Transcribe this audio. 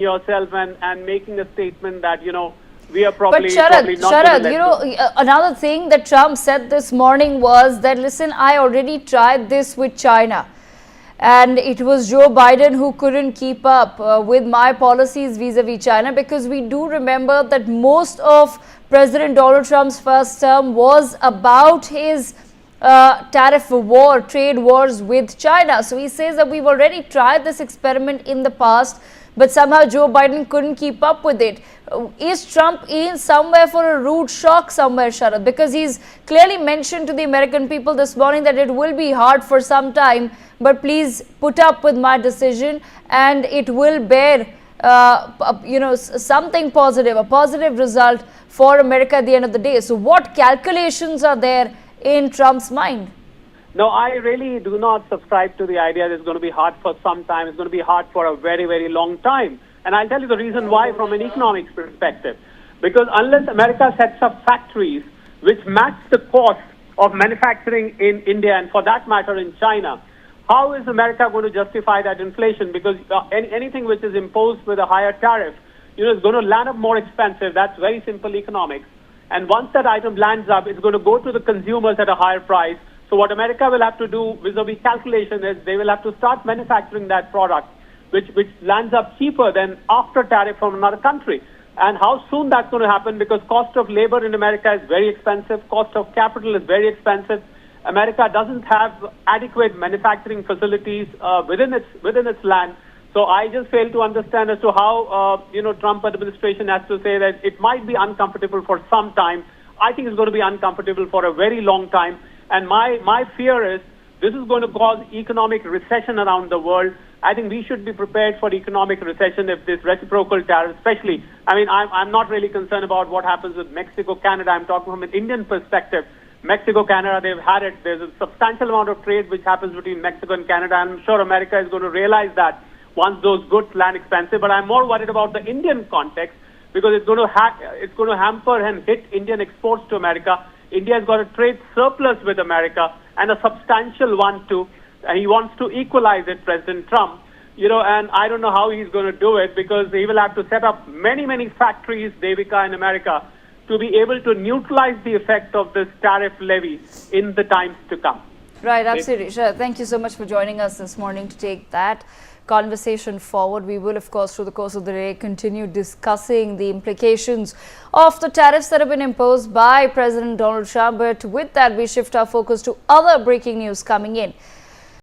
yourself and making a statement that, we are probably, But probably not Sharad, going to let go. another thing that Trump said this morning was that, listen, I already tried this with China. And it was Joe Biden who couldn't keep up with my policies vis-a-vis China, because we do remember that most of President Donald Trump's first term was about his tariff war, trade wars with China. So he says that we've already tried this experiment in the past, but somehow Joe Biden couldn't keep up with it. Is Trump in somewhere for a rude shock somewhere, Sharad? Because he's clearly mentioned to the American people this morning that it will be hard for some time, but please put up with my decision and it will bear something positive, a positive result for America at the end of the day. So what calculations are there in Trump's mind? No, I really do not subscribe to the idea that it's going to be hard for some time. It's going to be hard for a very, very long time. And I'll tell you the reason why from an economics perspective. Because unless America sets up factories which match the cost of manufacturing in India and for that matter in China, how is America going to justify that inflation? Because anything which is imposed with a higher tariff, is going to land up more expensive. That's very simple economics. And once that item lands up, it's going to go to the consumers at a higher price. So what America will have to do vis-a-vis calculation is they will have to start manufacturing that product, which lands up cheaper than after tariff from another country. And how soon that's going to happen, because cost of labor in America is very expensive, cost of capital is very expensive. America doesn't have adequate manufacturing facilities within its land. So I just fail to understand as to how Trump administration has to say that it might be uncomfortable for some time. I think it's going to be uncomfortable for a very long time. And my fear is this is going to cause economic recession around the world. I think we should be prepared for economic recession if this reciprocal tariff, especially, I'm not really concerned about what happens with Mexico, Canada. I'm talking from an Indian perspective. Mexico, Canada, they've had it. There's a substantial amount of trade which happens between Mexico and Canada. I'm sure America is going to realize that once those goods land expensive. But I'm more worried about the Indian context, because it's going to hamper and hit Indian exports to America. India has got a trade surplus with America, and a substantial one too. And he wants to equalize it, President Trump. And I don't know how he's going to do it, because he will have to set up many, many factories, Devika, in America, to be able to neutralize the effect of this tariff levy in the times to come. Right, absolutely. Sure. Thank you so much for joining us this morning to take that conversation forward. We will, of course, through the course of the day, continue discussing the implications of the tariffs that have been imposed by President Donald Trump. But with that, we shift our focus to other breaking news coming in.